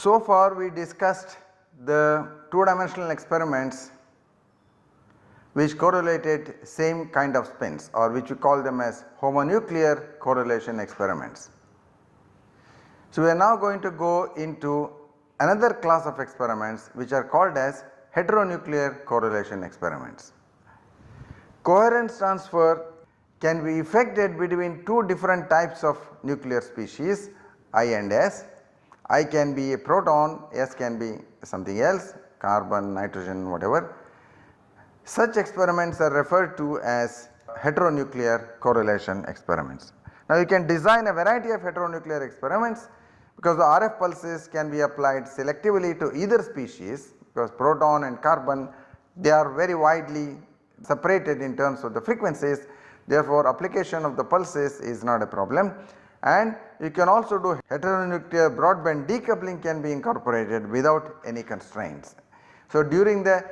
So far we discussed the two-dimensional experiments which correlated same kind of spins, or which we call them as homonuclear correlation experiments. So we are now going to go into another class of experiments which are called as heteronuclear correlation experiments. Coherence transfer can be effected between two different types of nuclear species, I and S. I can be a proton, S can be something else, carbon, nitrogen, whatever. Such experiments are referred to as heteronuclear correlation experiments. Now you can design a variety of heteronuclear experiments because the RF pulses can be applied selectively to either species, because proton and carbon, they are very widely separated in terms of the frequencies. Therefore application of the pulses is not a problem, and you can also do heteronuclear broadband decoupling can be incorporated without any constraints. So during the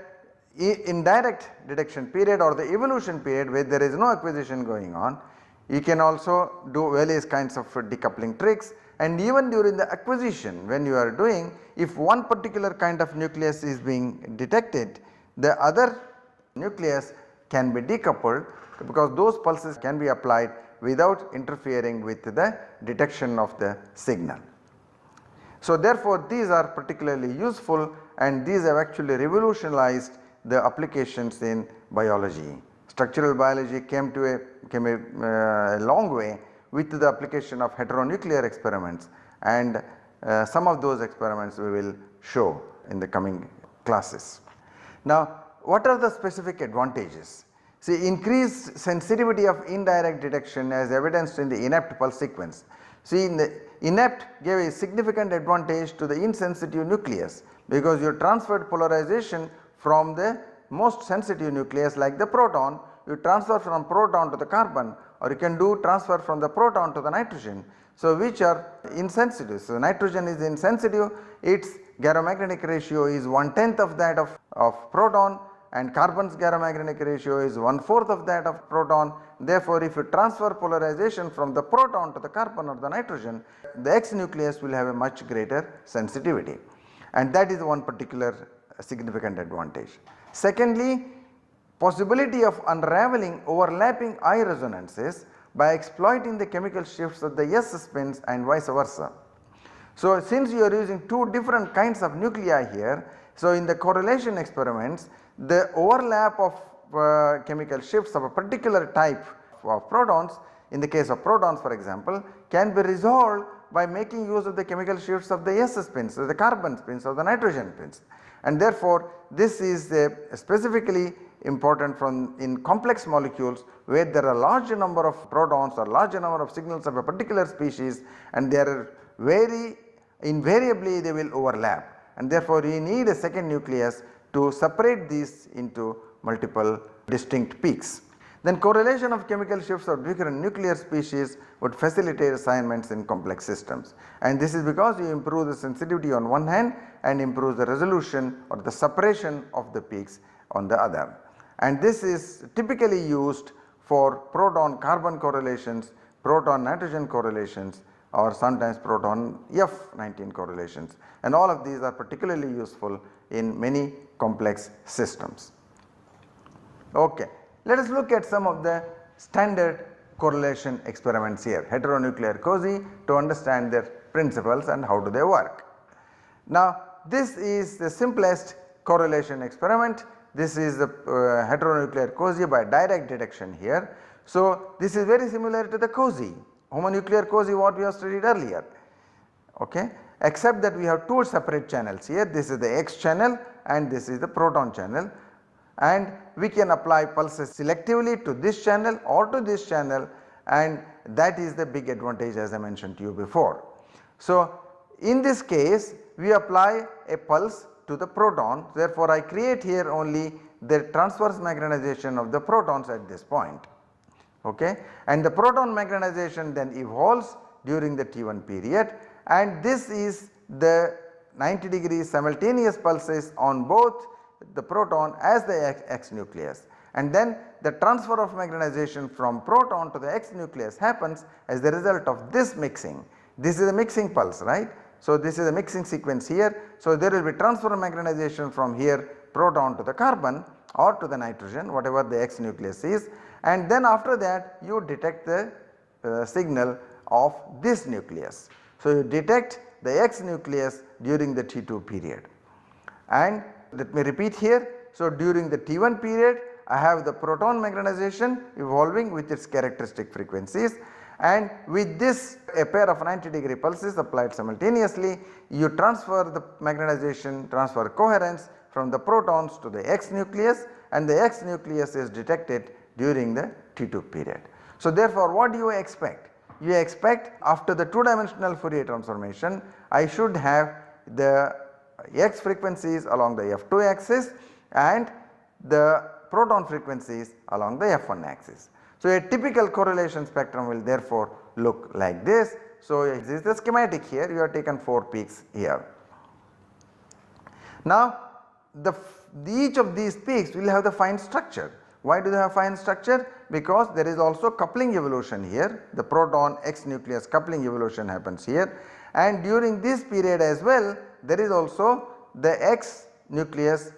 indirect detection period or the evolution period where there is no acquisition going on, you can also do various kinds of decoupling tricks, and even during the acquisition when you are doing, if one particular kind of nucleus is being detected, the other nucleus can be decoupled because those pulses can be applied without interfering with the detection of the signal. So therefore these are particularly useful, and these have actually revolutionized the applications in biology. Structural biology came a long way with the application of heteronuclear experiments, and some of those experiments we will show in the coming classes. Now what are the specific advantages? See, increased sensitivity of indirect detection as evidenced in the inept pulse sequence. See, in the inept gave a significant advantage to the insensitive nucleus because you transferred polarization from the most sensitive nucleus like the proton, you transfer from proton to the carbon, or you can do transfer from the proton to the nitrogen. So which are insensitive. So nitrogen is insensitive, its garomagnetic ratio is 1/10 of that of proton, and carbon's garomagnetic ratio is 1/4 of that of proton. Therefore if you transfer polarization from the proton to the carbon or the nitrogen, the X nucleus will have a much greater sensitivity, and that is one particular significant advantage. Secondly, possibility of unraveling overlapping I resonances by exploiting the chemical shifts of the S spins and vice versa. So since you are using two different kinds of nuclei here, so in the correlation experiments the overlap of chemical shifts of a particular type of protons, in the case of protons for example, can be resolved by making use of the chemical shifts of the S spins, so the carbon spins or the nitrogen spins, and therefore this is specifically important in complex molecules where there are large number of protons or large number of signals of a particular species, and they are very invariably they will overlap, and therefore you need a second nucleus to separate these into multiple distinct peaks. Then correlation of chemical shifts of different nuclear species would facilitate assignments in complex systems, and this is because you improve the sensitivity on one hand and improve the resolution or the separation of the peaks on the other, and this is typically used for proton carbon correlations, proton nitrogen correlations, or sometimes proton F19 correlations, and all of these are particularly useful in many complex systems. Okay, let us look at some of the standard correlation experiments here, heteronuclear COSY, to understand their principles and how do they work. Now this is the simplest correlation experiment. This is the heteronuclear COSY by direct detection here. So this is very similar to the COSY, homonuclear COSY what we have studied earlier, okay, except that we have two separate channels here. This is the X channel and this is the proton channel, and we can apply pulses selectively to this channel or to this channel, and that is the big advantage as I mentioned to you before. So in this case we apply a pulse to the proton, therefore I create here only the transverse magnetization of the protons at this point, okay, and the proton magnetization then evolves during the T1 period, and this is the 90 degree simultaneous pulses on both the proton as the X nucleus, and then the transfer of magnetization from proton to the X nucleus happens as the result of this mixing. This is a mixing pulse, right. So, this is a mixing sequence here. So, there will be transfer magnetization from here proton to the carbon or to the nitrogen, whatever the X nucleus is, and then after that you detect the signal of this nucleus. So, you detect the X nucleus during the T2 period. And let me repeat here. So, during the T1 period I have the proton magnetization evolving with its characteristic frequencies, and with this a pair of 90-degree pulses applied simultaneously, you transfer the magnetization, transfer coherence from the protons to the X nucleus, and the X nucleus is detected during the T2 period. So, therefore, what do you expect? You expect after the 2-dimensional Fourier transformation I should have the X frequencies along the F2 axis and the proton frequencies along the F1 axis. So, a typical correlation spectrum will therefore look like this. So, this is the schematic here, you have taken 4 peaks here. Now, each of these peaks will have the fine structure. Why do they have fine structure? Because there is also coupling evolution here, the proton X nucleus coupling evolution happens here, and during this period as well there is also the X nucleus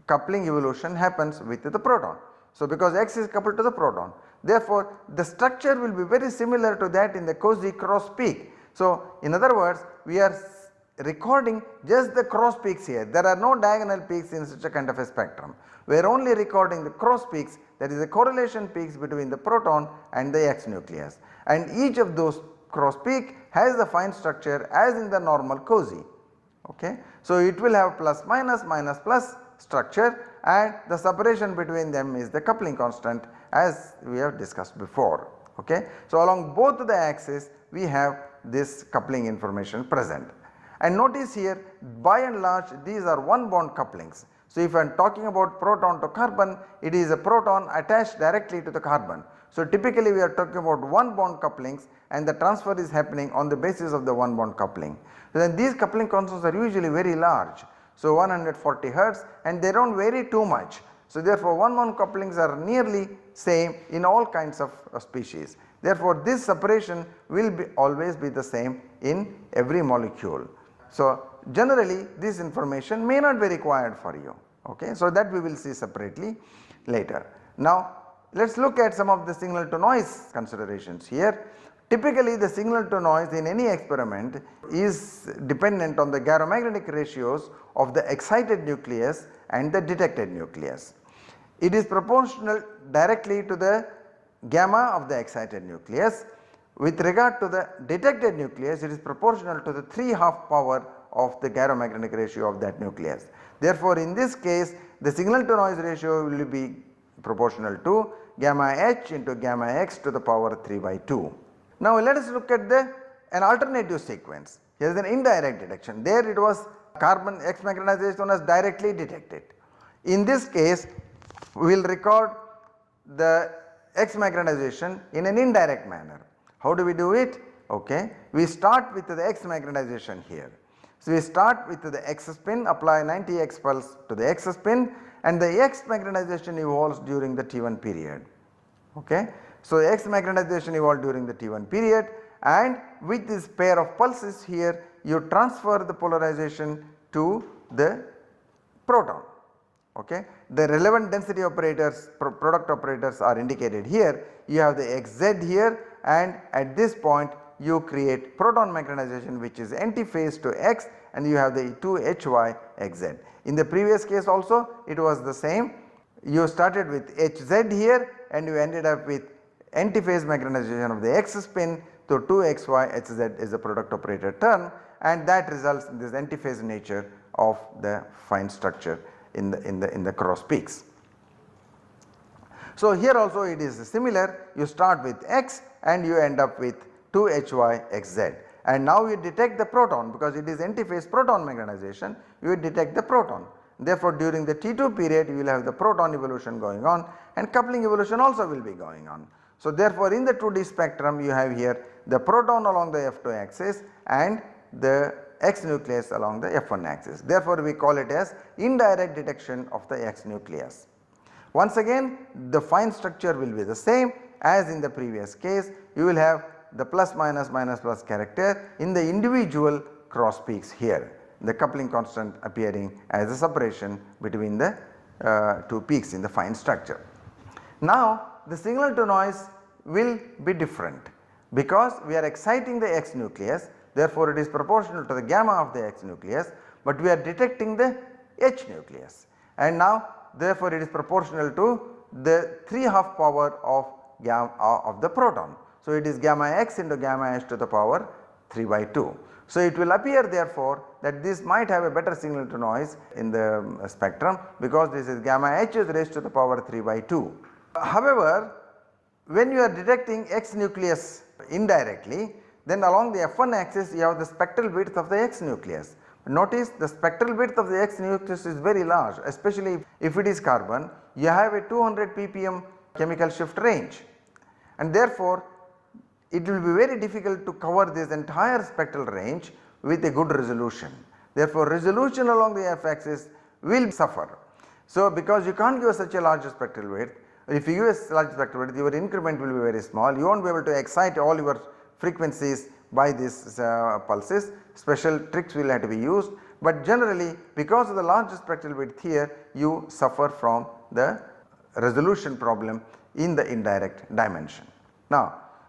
coupling evolution happens with the proton. So, because X is coupled to the proton, therefore, the structure will be very similar to that in the Cauchy cross peak. So, in other words, we are recording just the cross peaks here, there are no diagonal peaks in such a kind of a spectrum. We are only recording the cross peaks, that is the correlation peaks between the proton and the X nucleus, and each of those cross peak has the fine structure as in the normal Cauchy. Okay. So, it will have plus minus minus plus structure, and the separation between them is the coupling constant as we have discussed before. Okay. So, along both the axes we have this coupling information present, and notice here by and large these are one bond couplings. So, if I am talking about proton to carbon, it is a proton attached directly to the carbon. So, typically we are talking about one bond couplings, and the transfer is happening on the basis of the one bond coupling. So, then these coupling constants are usually very large. So, 140 hertz, and they do not vary too much. So, therefore, one bond couplings are nearly same in all kinds of species. Therefore, this separation will always be the same in every molecule. So, generally this information may not be required for you. Okay. So, that we will see separately later. Now, let us look at some of the signal to noise considerations here. Typically the signal to noise in any experiment is dependent on the gyromagnetic ratios of the excited nucleus and the detected nucleus. It is proportional directly to the gamma of the excited nucleus. With regard to the detected nucleus, it is proportional to the 3/2 power of the gyromagnetic ratio of that nucleus. Therefore, in this case the signal to noise ratio will be proportional to gamma h into gamma x to the power 3/2. Now, let us look at an alternative sequence. Here is an indirect detection. There it was carbon X magnetization was directly detected. In this case we will record the X magnetization in an indirect manner. How do we do it? Okay. We start with the X magnetization here. So, we start with the X spin, apply 90 X pulse to the X spin, and the X magnetization evolves during the T1 period. Okay. So, X magnetization evolved during the T1 period, and with this pair of pulses here you transfer the polarization to the proton. Okay. The relevant density operators, product operators are indicated here. You have the xz here, and at this point you create proton magnetization which is antiphase to X, and you have the 2hy xz. In the previous case also it was the same. You started with hz here and you ended up with antiphase magnetization of the X spin, so 2xy hz is the product operator term, and that results in this antiphase nature of the fine structure in the cross peaks. So, here also it is similar. You start with X and you end up with 2hy xz, and now you detect the proton because it is antiphase proton magnetization, you detect the proton. Therefore, during the T2 period you will have the proton evolution going on, and coupling evolution also will be going on. So, therefore, in the 2D spectrum you have here the proton along the F2 axis and the X nucleus along the F1 axis. Therefore, we call it as indirect detection of the X nucleus. Once again the fine structure will be the same as in the previous case. You will have the plus minus minus plus character in the individual cross peaks here, the coupling constant appearing as a separation between the two peaks in the fine structure. Now the signal to noise will be different because we are exciting the X nucleus, therefore it is proportional to the gamma of the X nucleus, but we are detecting the H nucleus, and now therefore it is proportional to the 3/2 power of gamma of the proton. So it is gamma x into gamma h to the power 3/2. So it will appear therefore that this might have a better signal to noise in the spectrum because this is gamma h is raised to the power 3/2. However, when you are detecting X nucleus indirectly, then along the F1 axis you have the spectral width of the X nucleus. Notice the spectral width of the X nucleus is very large, especially if it is carbon. You have a 200 ppm chemical shift range, and therefore it will be very difficult to cover this entire spectral range with a good resolution. Therefore resolution along the F axis will suffer. So because you can't give such a large spectral width, if you give a large spectral width, your increment will be very small, you won't be able to excite all your frequencies by these pulses. Special tricks will have to be used, but generally because of the large spectral width here, you suffer from the resolution problem in the indirect dimension. Now,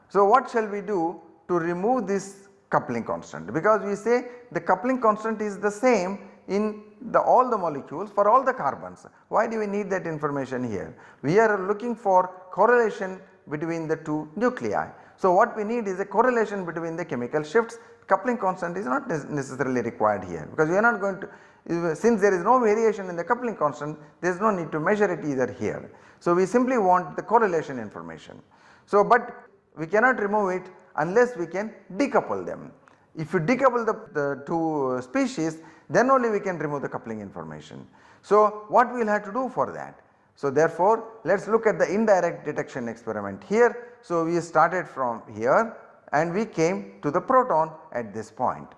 so what shall we do to remove this coupling constant? Because we say the coupling constant is the same in all the molecules for all the carbons. Why do we need that information here? We are looking for correlation between the two nuclei. So what we need is a correlation between the chemical shifts. Coupling constant is not necessarily required here because we are not going to, since there is no variation in the coupling constant, there is no need to measure it either here. So we simply want the correlation information. So but we cannot remove it unless we can decouple them. If you decouple the two species, then only we can remove the coupling information. So what we will have to do for that? So therefore let us look at the indirect detection experiment here. So we started from here and we came to the proton at this point.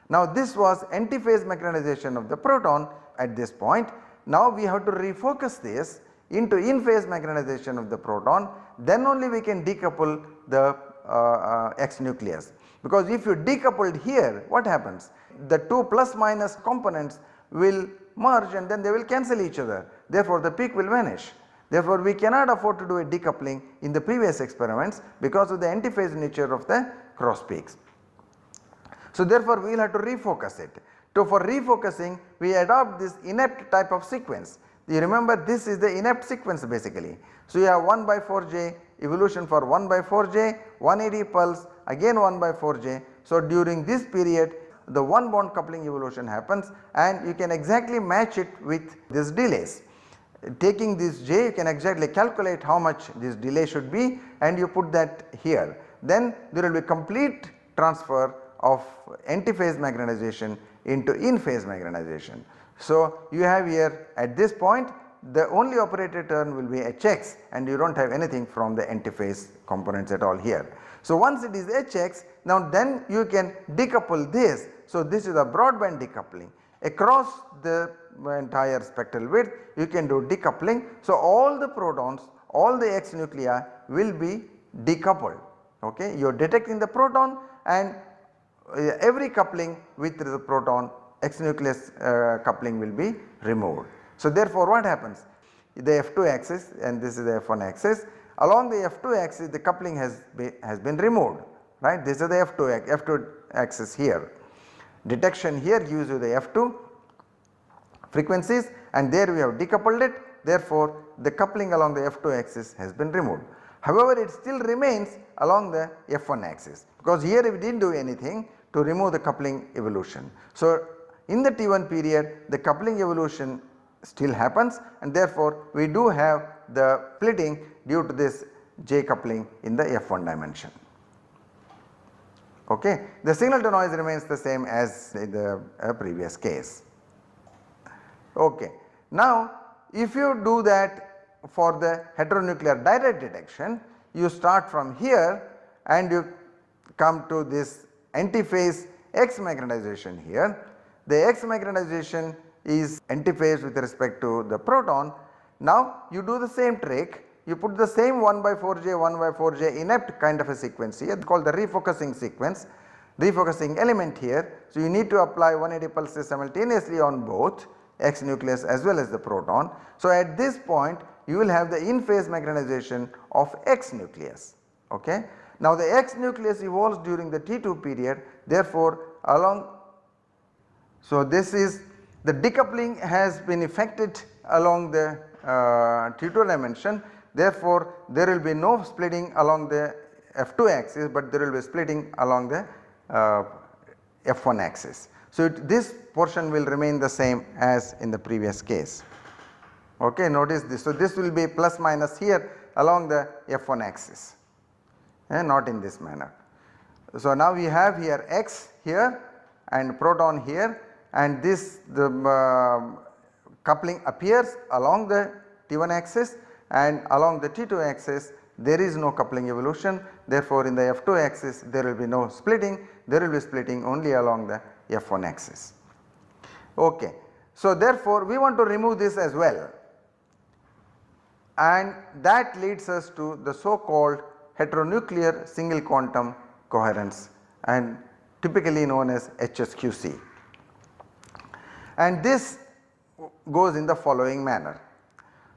Now this was antiphase mechanization of the proton at this point. Now we have to refocus this into in-phase mechanization of the proton, then only we can decouple the X nucleus. Because if you decoupled here, what happens? The two plus minus components will merge and then they will cancel each other, therefore the peak will vanish. Therefore we cannot afford to do a decoupling in the previous experiments because of the antiphase nature of the cross peaks. So therefore we will have to refocus it. So for refocusing we adopt this inept type of sequence. You remember this is the inept sequence basically. So you have 1/4j evolution for 1/4j, 180 pulse, again 1/4j. So during this period the one bond coupling evolution happens and you can exactly match it with these delays. Taking this j, you can exactly calculate how much this delay should be and you put that here. Then there will be complete transfer of antiphase magnetization into in-phase magnetization. So you have here at this point the only operator term will be Hx and you do not have anything from the antiphase components at all here. So once it is Hx, now then you can decouple this. So this is a broadband decoupling. Across the entire spectral width you can do decoupling. So all the protons, all the X nuclei will be decoupled. Okay, you are detecting the proton and every coupling with the proton X nucleus coupling will be removed. So therefore what happens? The F2 axis and this is the F1 axis. Along the F2 axis the coupling has been removed, right. This is the F2 axis here. Detection here gives you the F2 frequencies and there we have decoupled it, therefore the coupling along the F2 axis has been removed. However, it still remains along the F1 axis because here we did not do anything to remove the coupling evolution. So in the T1 period the coupling evolution still happens and therefore we do have the splitting due to this J coupling in the F1 dimension. Okay. The signal to noise remains the same as in the previous case. Okay. Now if you do that for the heteronuclear direct detection, you start from here and you come to this antiphase X magnetization here. The X magnetization is antiphase with respect to the proton. Now you do the same trick, you put the same 1/4j 1/4j inept kind of a sequence here called the refocusing sequence. refocusing element here. So, you need to apply 180 pulses simultaneously on both X nucleus as well as the proton. So, at this point you will have the in phase magnetization of X nucleus. Okay. Now, the X nucleus evolves during the T2 period, therefore, so this is the decoupling has been effected along the T2 dimension, therefore, there will be no splitting along the F2 axis, but there will be splitting along the F1 axis. So, this portion will remain the same as in the previous case. Okay, notice this. So, this will be plus minus here along the F1 axis and not in this manner. So, now we have here X here and proton here, and this the coupling appears along the T1 axis, and along the T2 axis there is no coupling evolution. Therefore, in the F2 axis there will be no splitting, there will be splitting only along the F1 axis. Okay. So, therefore, we want to remove this as well, and that leads us to the so called heteronuclear single quantum coherence, and typically known as HSQC. And this goes in the following manner.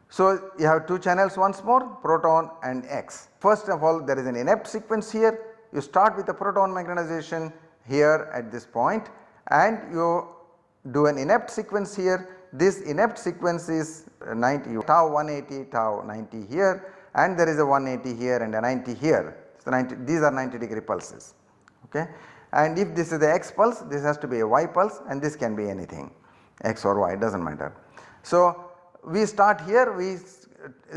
So, you have two channels once more, proton and X. First of all, there is an inept sequence here. You start with the proton magnetization here at this point, and you do an inept sequence here. This inept sequence is 90 tau 180 tau 90 here, and there is a 180 here and a 90 here. So, these are 90-degree pulses. Okay. And if this is the X pulse, this has to be a Y pulse, and this can be anything, X or Y, it does not matter. So, we start here, we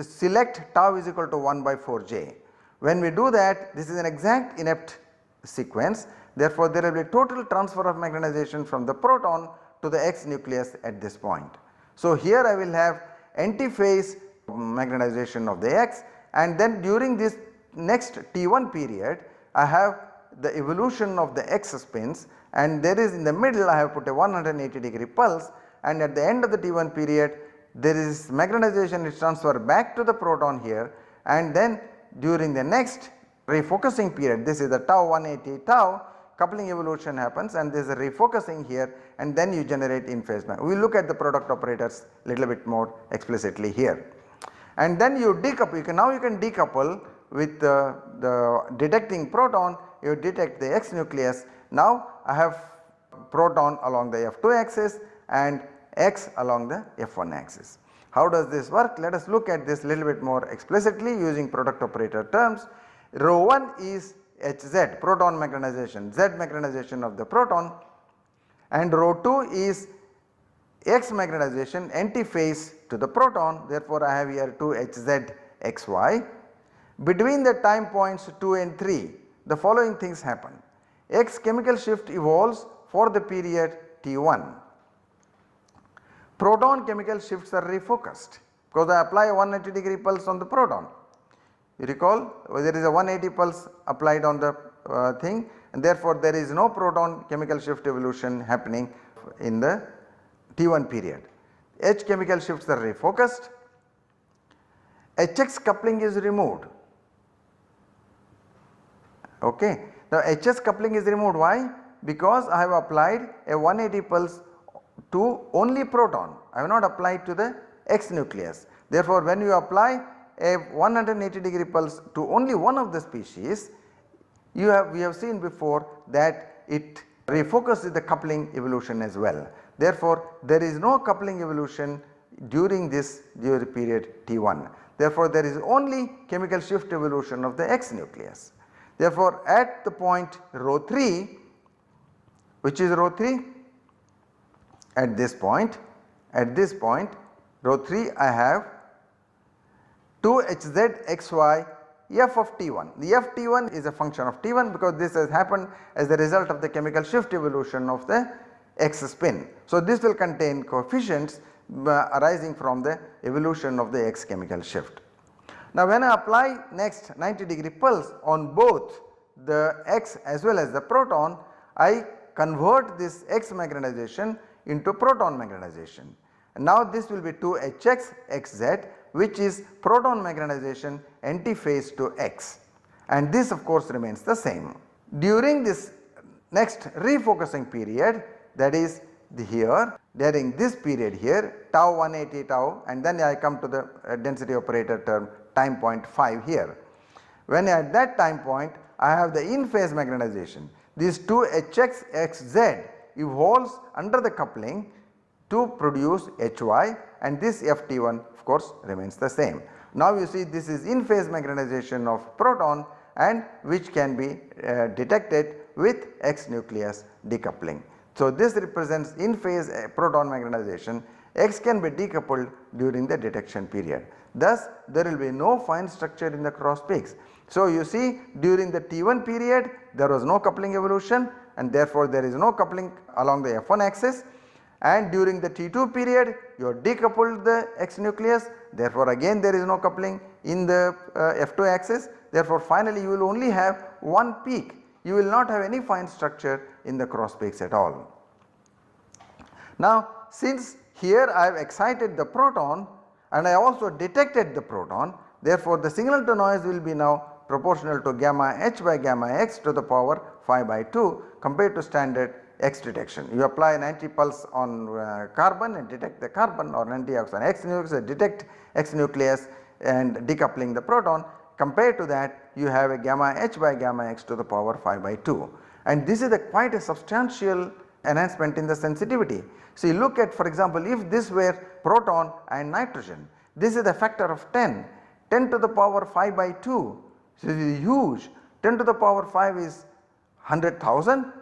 select tau is equal to 1 by 4j. When we do that, this is an exact inept sequence, therefore, there will be total transfer of magnetization from the proton to the X nucleus at this point. So, here I will have antiphase magnetization of the X, and then during this next T1 period I have the evolution of the X spins, and there is in the middle I have put a 180-degree pulse, and at the end of the T1 period there is magnetization is transferred back to the proton here, and then during the next refocusing period, this is the tau 180 tau, coupling evolution happens, and there is a refocusing here, and then you generate in phase. We will look at the product operators little bit more explicitly here. And then you decouple, now you can decouple with the detecting proton, you detect the X nucleus. Now I have proton along the F2 axis and X along the F1 axis. How does this work? Let us look at this little bit more explicitly using product operator terms. Rho 1 is Hz, proton magnetization, Z magnetization of the proton, and rho 2 is X magnetization antiphase to the proton. Therefore, I have here 2 Hz XY. Between the time points 2 and 3, the following things happen. X chemical shift evolves for the period T1. Proton chemical shifts are refocused because I apply a 180-degree pulse on the proton. You recall there is a 180 pulse applied on the thing, and therefore, there is no proton chemical shift evolution happening in the T1 period. H chemical shifts are refocused, HX coupling is removed. Okay. Now, HS coupling is removed, why? Because I have applied a 180 pulse to only proton, I have not applied to the X nucleus. Therefore, when you apply a 180-degree pulse to only one of the species, we have seen before that it refocuses the coupling evolution as well. Therefore, there is no coupling evolution during period T1. Therefore, there is only chemical shift evolution of the X nucleus. Therefore, at the point rho 3, which is rho 3, at this point rho 3 I have 2 Hz XY f of T1. The f T1 is a function of T1 because this has happened as the result of the chemical shift evolution of the X spin. So, this will contain coefficients arising from the evolution of the X chemical shift. Now, when I apply next 90-degree pulse on both the X as well as the proton, I convert this X magnetization into proton magnetization. And now, this will be 2 HX XZ, which is proton magnetization antiphase to X, and this of course remains the same. During this next refocusing period, that is here during this period here tau 180 tau, and then I come to the density operator term time point 5 here. When at that time point I have the in phase magnetization, these two Hx Xz evolves under the coupling to produce Hy, and this Ft1 of course remains the same. Now you see this is in phase magnetization of proton, and which can be detected with X nucleus decoupling. So this represents in phase proton magnetization. X can be decoupled during the detection period. Thus there will be no fine structure in the cross peaks. So you see during the T1 period there was no coupling evolution, and therefore there is no coupling along the F1 axis, and during the T2 period you have decoupled the X nucleus, therefore again there is no coupling in the F2 axis, therefore finally you will only have one peak, you will not have any fine structure in the cross peaks at all. Now since here I have excited the proton and I also detected the proton, therefore the signal to noise will be now proportional to gamma h by gamma x to the power 5 by 2 compared to standard X detection. You apply an anti-pulse on carbon and detect the carbon, or an anti-pulse on X nucleus, detect X nucleus and decoupling the proton. Compared to that you have a gamma h by gamma x to the power 5 by 2, and this is quite a substantial enhancement in the sensitivity. So you look at, for example, if this were proton and nitrogen, this is a factor of 10 to the power 5 by 2. So this is huge. 10 to the power 5 is 100,000,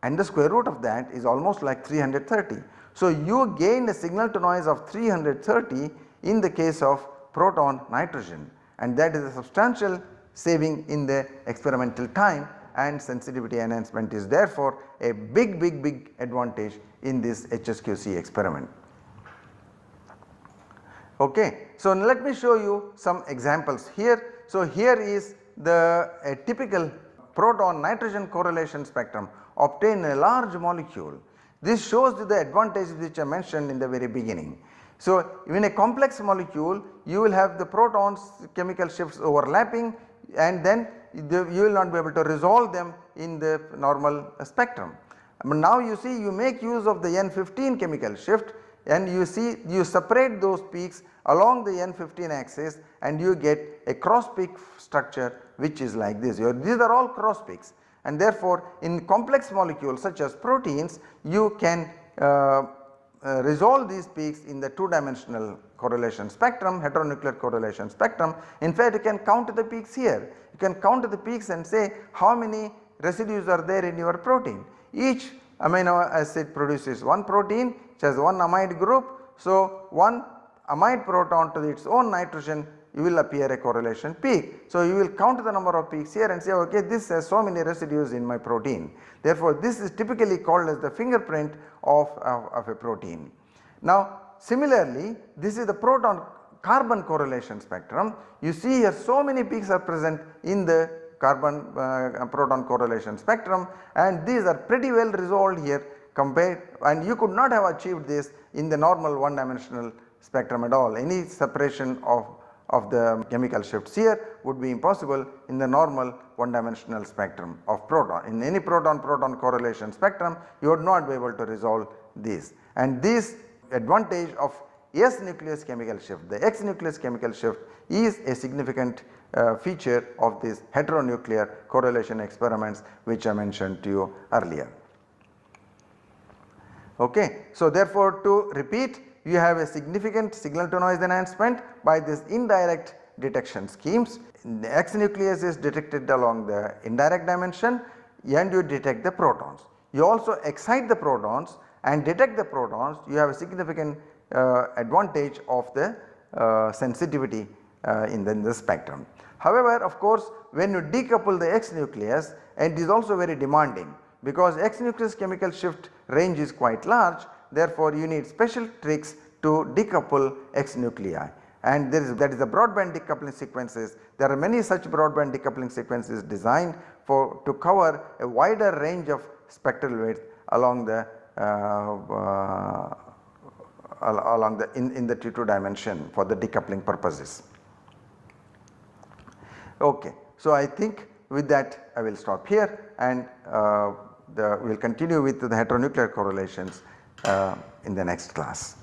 and the square root of that is almost like 330. So you gain a signal to noise of 330 in the case of proton nitrogen, and that is a substantial saving in the experimental time, and sensitivity enhancement is therefore a big advantage in this HSQC experiment. Okay. So let me show you some examples here. So here is the typical proton nitrogen correlation spectrum obtained in a large molecule. This shows the advantages which I mentioned in the very beginning. So in a complex molecule you will have the protons chemical shifts overlapping, and then you will not be able to resolve them in the normal spectrum. But now you see you make use of the N15 chemical shift, and you see you separate those peaks along the N15 axis and you get a cross peak structure which is like this. These are all cross peaks, and therefore in complex molecules such as proteins you can resolve these peaks in the 2-dimensional correlation spectrum, heteronuclear correlation spectrum. In fact you can count the peaks here, you can count the peaks and say how many residues are there in your protein. Each amino acid produces one protein which has one amide group. So one amide proton to its own nitrogen, you will appear a correlation peak. So you will count the number of peaks here and say, okay, this has so many residues in my protein. Therefore this is typically called as the fingerprint of a protein. Now similarly this is the proton carbon correlation spectrum. You see here so many peaks are present in the carbon proton correlation spectrum, and these are pretty well resolved here compared, and you could not have achieved this in the normal 1-dimensional spectrum at all. Any separation of the chemical shifts here would be impossible in the normal 1-dimensional spectrum of proton. In any proton-proton correlation spectrum you would not be able to resolve this, and this advantage of S nucleus chemical shift, the X nucleus chemical shift, is a significant feature of these heteronuclear correlation experiments which I mentioned to you earlier. Okay. So therefore to repeat, you have a significant signal to noise enhancement by this indirect detection schemes. The X nucleus is detected along the indirect dimension and you detect the protons. You also excite the protons and detect the protons, you have a significant advantage of the sensitivity in the spectrum. However, of course when you decouple the X nucleus, and it is also very demanding because X nucleus chemical shift range is quite large, therefore you need special tricks to decouple X nuclei, and that is the broadband decoupling sequences. There are many such broadband decoupling sequences designed to cover a wider range of spectral width along the in the T2 dimension for the decoupling purposes. Okay. So I think with that I will stop here, and we will continue with the heteronuclear correlations in the next class.